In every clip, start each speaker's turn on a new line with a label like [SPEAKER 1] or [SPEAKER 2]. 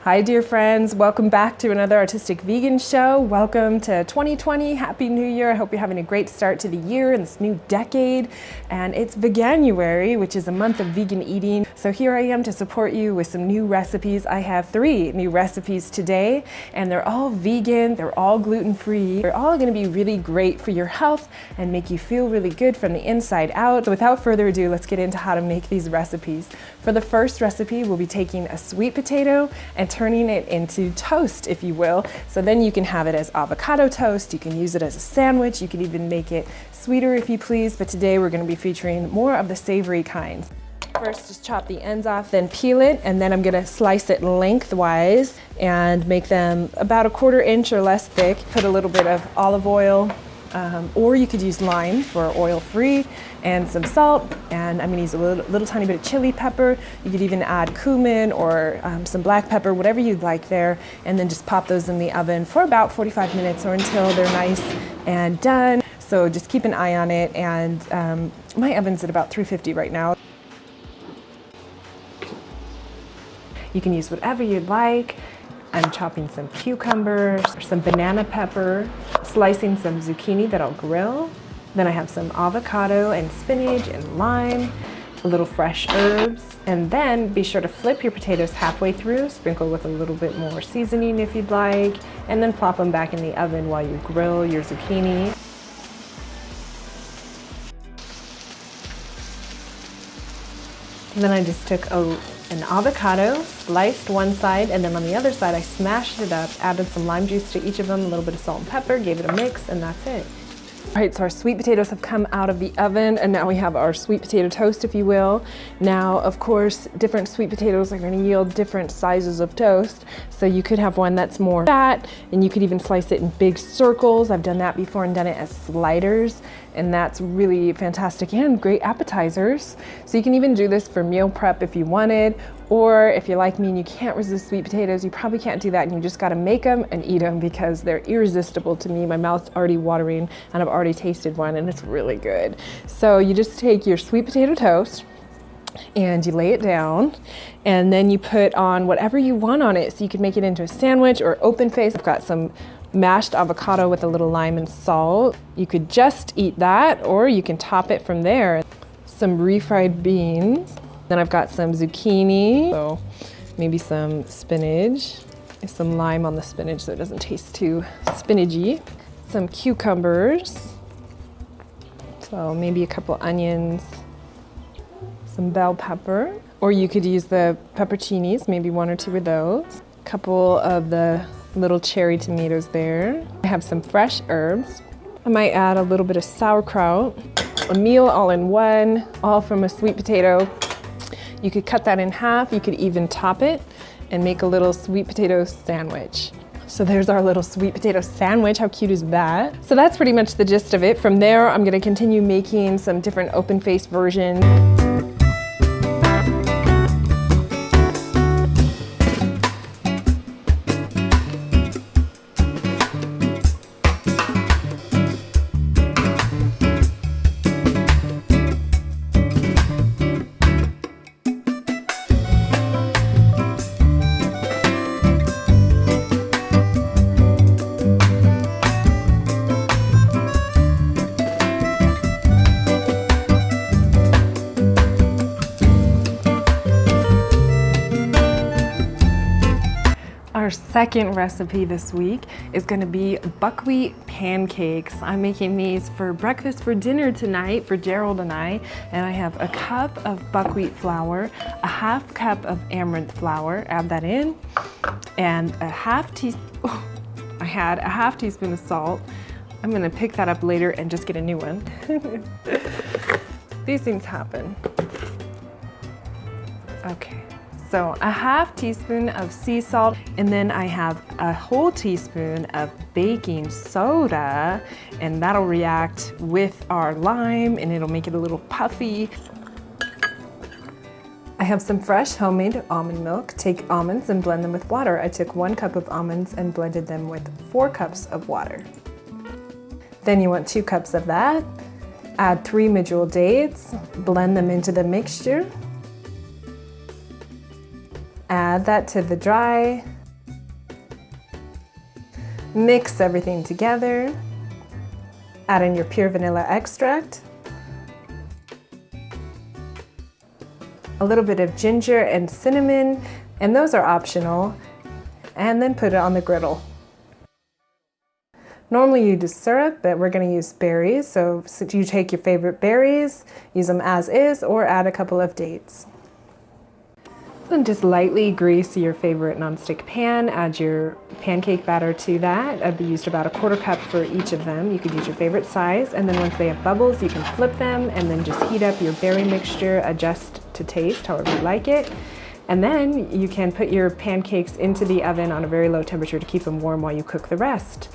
[SPEAKER 1] Hi dear friends, welcome back to another Artistic Vegan show. Welcome to 2020, Happy New Year. I hope you're having a great start to the year and this new decade. And it's Veganuary, which is a month of vegan eating. So here I am to support you with some new recipes. I have 3 new recipes today, and they're all vegan, they're all gluten-free. They're all gonna be really great for your health and make you feel really good from the inside out. So without further ado, let's get into how to make these recipes. For the first recipe, we'll be taking a sweet potato and turning it into toast, if you will. So then you can have it as avocado toast, you can use it as a sandwich, you can even make it sweeter if you please, but today we're gonna be featuring more of the savory kinds. First, just chop the ends off, then peel it, and then I'm gonna slice it lengthwise and make them about 1/4 inch or less thick. Put a little bit of olive oil, or you could use lime for oil-free, and some salt, and I'm gonna use a little tiny bit of chili pepper. You could even add cumin or some black pepper, whatever you'd like there, and then just pop those in the oven for about 45 minutes or until they're nice and done. So just keep an eye on it, and my oven's at about 350 right now. You can use whatever you'd like. I'm chopping some cucumbers, some banana pepper, slicing some zucchini that I'll grill. Then I have some avocado and spinach and lime, a little fresh herbs. And then be sure to flip your potatoes halfway through, sprinkle with a little bit more seasoning if you'd like, and then plop them back in the oven while you grill your zucchini. And then I just took an avocado, sliced one side, and then on the other side I smashed it up, added some lime juice to each of them, a little bit of salt and pepper, gave it a mix, and that's it. All right, so our sweet potatoes have come out of the oven, and now we have our sweet potato toast, if you will. Now, of course, different sweet potatoes are going to yield different sizes of toast. So you could have one that's more fat, and you could even slice it in big circles. I've done that before and done it as sliders, and that's really fantastic and great appetizers. So you can even do this for meal prep if you wanted, or if you're like me and you can't resist sweet potatoes, you probably can't do that, and you just gotta make them and eat them because they're irresistible to me. My mouth's already watering, and I've already tasted one, and it's really good. So you just take your sweet potato toast, and you lay it down, and then you put on whatever you want on it. So you could make it into a sandwich or open face. I've got some mashed avocado with a little lime and salt. You could just eat that, or you can top it from there. Some refried beans. Then I've got some zucchini, so maybe some spinach, some lime on the spinach so it doesn't taste too spinachy. Some cucumbers, so maybe a couple onions, some bell pepper, or you could use the pepperoncinis, maybe 1 or 2 of those. A couple of the little cherry tomatoes there. I have some fresh herbs. I might add a little bit of sauerkraut, a meal all in one, all from a sweet potato. You could cut that in half. You could even top it and make a little sweet potato sandwich. So there's our little sweet potato sandwich. How cute is that? So that's pretty much the gist of it. From there, I'm gonna continue making some different open-faced versions. Our second recipe this week is going to be buckwheat pancakes. I'm making these for breakfast for dinner tonight for Gerald and I have a cup of buckwheat flour, a half cup of amaranth flour, add that in, and I had a half teaspoon of salt. I'm going to pick that up later and just get a new one. These things happen. Okay. So a half teaspoon of sea salt, and then I have a whole teaspoon of baking soda, and that'll react with our lime and it'll make it a little puffy. I have some fresh homemade almond milk. Take almonds and blend them with water. I took 1 cup of almonds and blended them with 4 cups of water. Then you want 2 cups of that. Add 3 medjool dates, blend them into the mixture. Add that to the dry. Mix everything together. Add in your pure vanilla extract. A little bit of ginger and cinnamon, and those are optional. And then put it on the griddle. Normally you use syrup, but we're going to use berries. So you take your favorite berries, use them as is, or add a couple of dates. And just lightly grease your favorite nonstick pan. Add your pancake batter to that. I've used about 1/4 cup for each of them. You could use your favorite size. And then once they have bubbles, you can flip them and then just heat up your berry mixture, adjust to taste, however you like it. And then you can put your pancakes into the oven on a very low temperature to keep them warm while you cook the rest.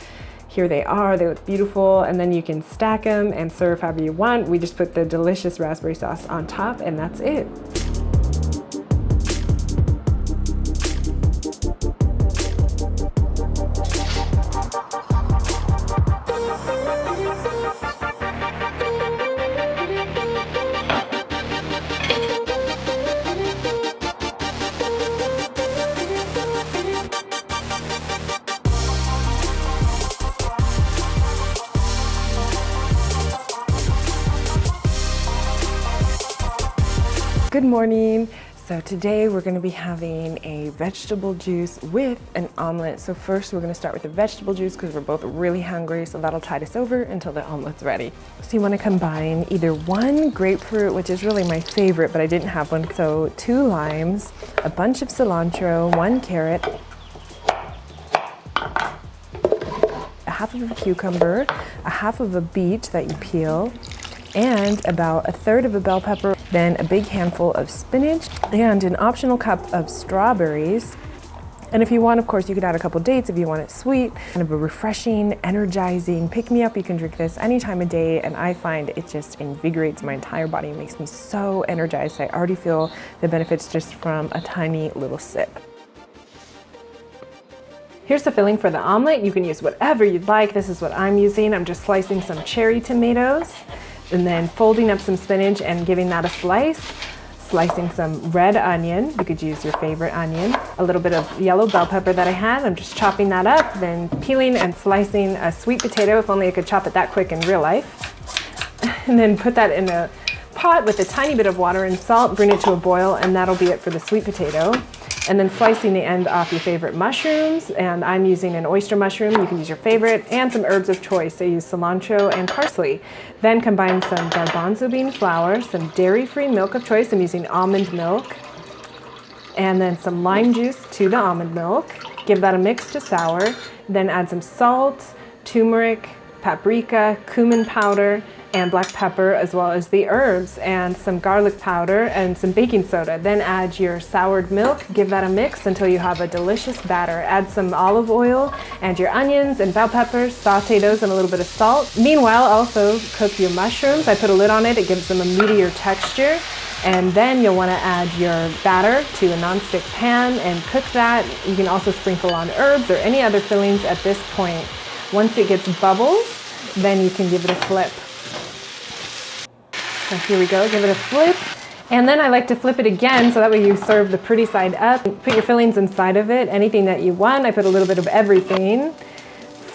[SPEAKER 1] Here they are, they look beautiful, and then you can stack them and serve however you want. We just put the delicious raspberry sauce on top, and that's it. Good morning. So today we're going to be having a vegetable juice with an omelet. So first we're going to start with the vegetable juice because we're both really hungry, so that'll tide us over until the omelet's ready. So you want to combine either 1 grapefruit, which is really my favorite, but I didn't have one, so 2 limes, a bunch of cilantro, 1 carrot, a half of a cucumber, a half of a beet that you peel, and about 1/3 of a bell pepper, then a big handful of spinach, and an optional cup of strawberries. And if you want, of course, you could add a couple dates if you want it sweet. Kind of a refreshing, energizing pick-me-up. You can drink this any time of day, and I find it just invigorates my entire body. It makes me so energized. I already feel the benefits just from a tiny little sip. Here's the filling for the omelet. You can use whatever you'd like. This is what I'm using. I'm just slicing some cherry tomatoes, and then folding up some spinach and giving that a slice, slicing some red onion, you could use your favorite onion, a little bit of yellow bell pepper that I had, I'm just chopping that up, then peeling and slicing a sweet potato, if only I could chop it that quick in real life, and then put that in a pot with a tiny bit of water and salt, bring it to a boil, and that'll be it for the sweet potato. And then slicing the end off your favorite mushrooms, and I'm using an oyster mushroom, you can use your favorite, and some herbs of choice. I use cilantro and parsley. Then combine some garbanzo bean flour, some dairy-free milk of choice, I'm using almond milk, and then some lime juice to the almond milk. Give that a mix to sour, then add some salt, turmeric, paprika, cumin powder, and black pepper, as well as the herbs, and some garlic powder and some baking soda. Then add your soured milk, give that a mix until you have a delicious batter. Add some olive oil and your onions and bell peppers, saute those and a little bit of salt. Meanwhile, also cook your mushrooms. I put a lid on it, it gives them a meatier texture. And then you'll want to add your batter to a nonstick pan and cook that. You can also sprinkle on herbs or any other fillings at this point. Once it gets bubbles, then you can give it a flip. So here we go, give it a flip. And then I like to flip it again so that way you serve the pretty side up. Put your fillings inside of it, anything that you want. I put a little bit of everything.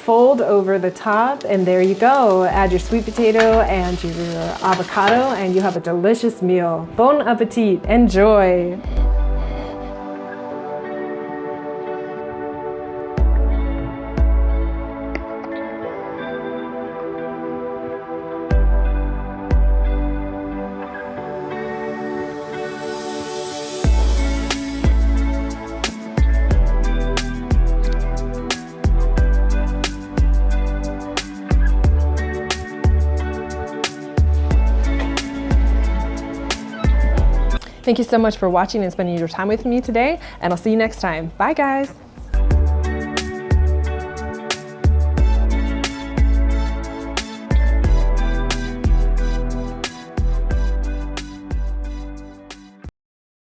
[SPEAKER 1] Fold over the top, and there you go. Add your sweet potato and your avocado, and you have a delicious meal. Bon appetit, enjoy. Thank you so much for watching and spending your time with me today, and I'll see you next time. Bye, guys.